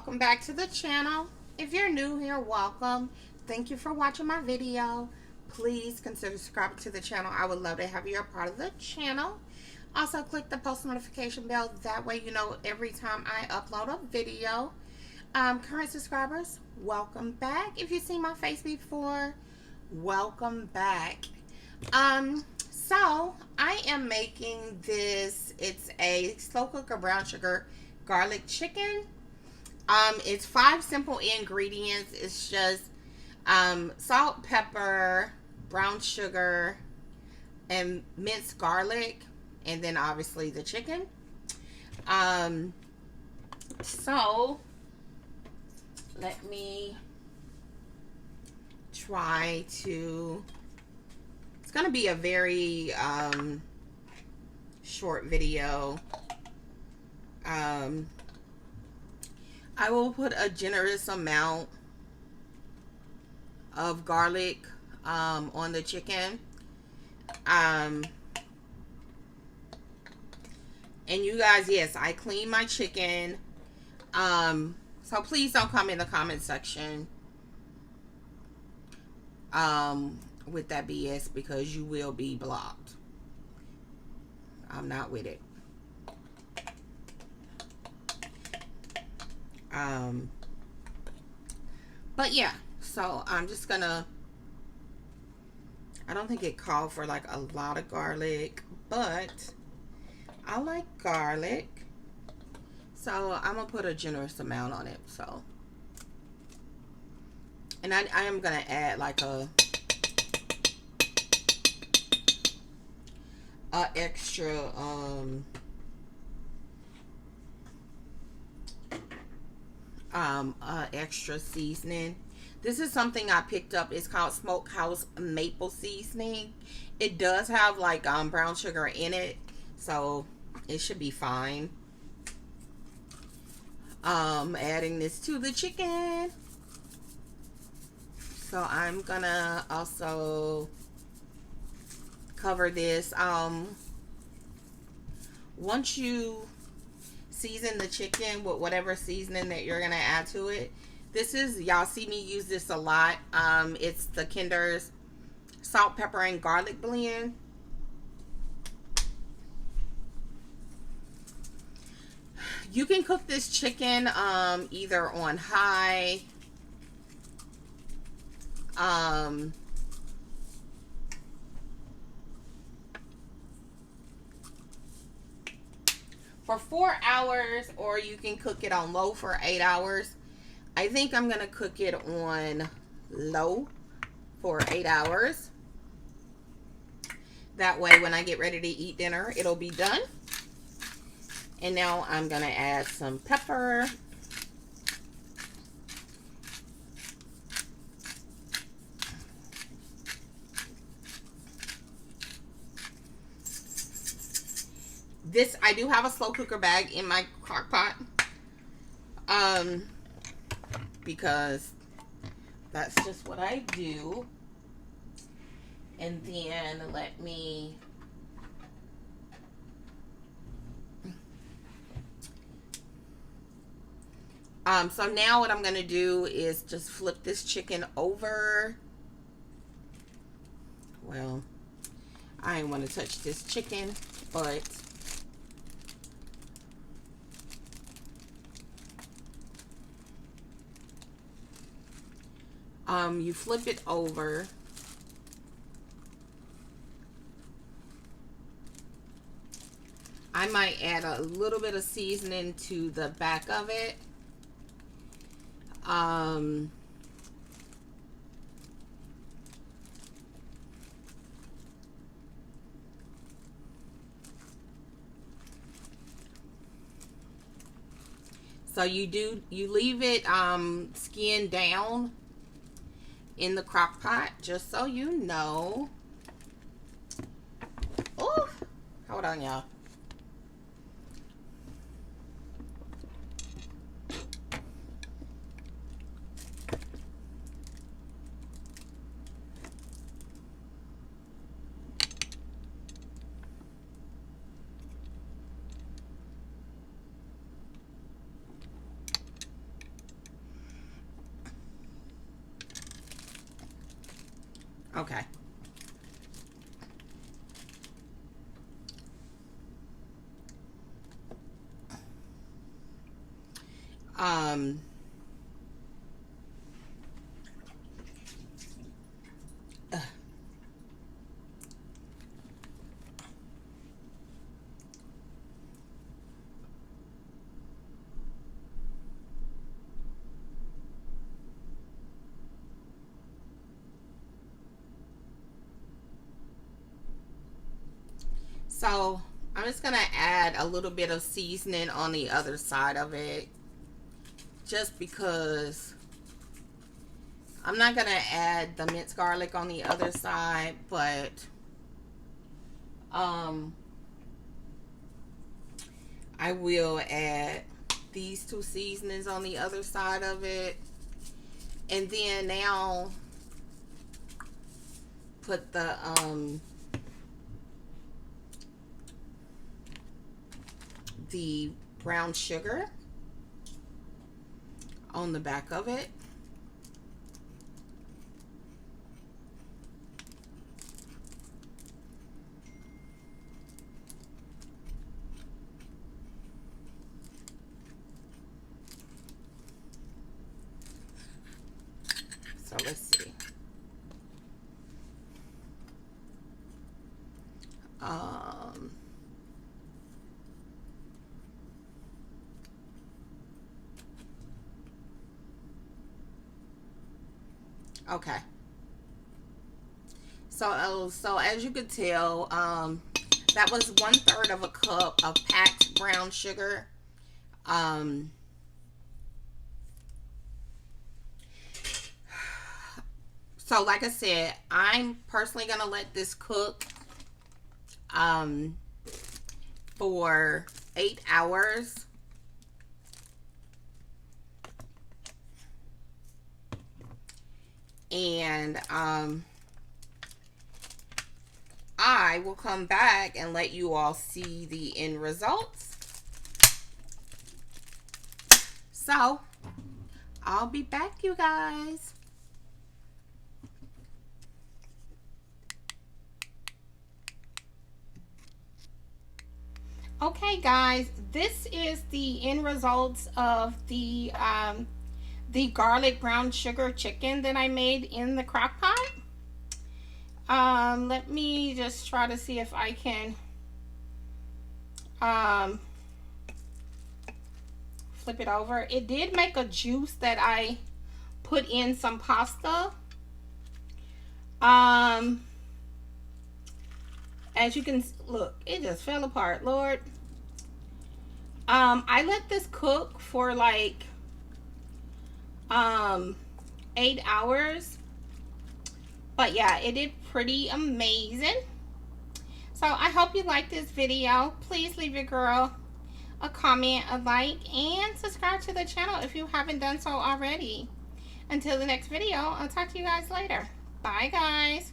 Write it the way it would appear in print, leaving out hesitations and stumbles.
welcome back to the channel. If you're new here, welcome. Thank you for watching my video. Please consider subscribing to the channel. I would love to have you a part of the channel. Also, click the post notification bell. That way you know every time I upload a video. Current subscribers, welcome back. If you've seen my face before, welcome back. So I am making this. It's a slow cooker brown sugar garlic chicken. It's 5 simple ingredients. It's just salt, pepper, brown sugar, and minced garlic, and then obviously the chicken. So let me try to. It's gonna be a very short video. I will put a generous amount of garlic on the chicken. And you guys, yes, I clean my chicken. So please don't come in the comment section with that BS, because you will be blocked. I'm not with it. But yeah, so I'm just gonna, I don't think it called for like a lot of garlic, but I like garlic, so I'm gonna put a generous amount on it. So, and I am gonna add like a extra extra seasoning. This is something I picked up. It's called Smokehouse Maple Seasoning. It does have like brown sugar in it, so it should be fine. Adding this to the chicken. So I'm gonna also cover this. Once you season the chicken with whatever seasoning that you're gonna add to it, this is, y'all see me use this a lot. It's the Kinder's salt, pepper, and garlic blend. You can cook this chicken either on high, for 4 hours, or you can cook it on low for 8 hours. I think I'm gonna cook it on low for 8 hours. That way when I get ready to eat dinner, it'll be done. And now I'm gonna add some pepper. This, I do have a slow cooker bag in my crock pot. Because that's just what I do. And then let me so now what I'm gonna do is just flip this chicken over. Well, I ain't want to touch this chicken, but you flip it over. I might add a little bit of seasoning to the back of it. So you leave it skinned down in the crock pot, just so you know. Oh, hold on, y'all. Okay. Um, so I'm just gonna add a little bit of seasoning on the other side of it, just because I'm not gonna add the minced garlic on the other side, but I will add these two seasonings on the other side of it, and then now put the brown sugar on the back of it. So let's see. Okay. So as you could tell, that was 1/3 of a cup of packed brown sugar. So like I said, I'm personally gonna let this cook for 8 hours. And I will come back and let you all see the end results. So I'll be back, you guys. Okay, guys, this is the end results of the garlic brown sugar chicken that I made in the crock pot. Let me just try to see if I can flip it over. It did make a juice that I put in some pasta. As you can look, it just fell apart, Lord. I let this cook for like 8 hours, but yeah, it did pretty amazing. So I hope you like this video. Please leave your girl a comment, a like, and subscribe to the channel if you haven't done so already. Until the next video, I'll talk to you guys later. Bye, guys.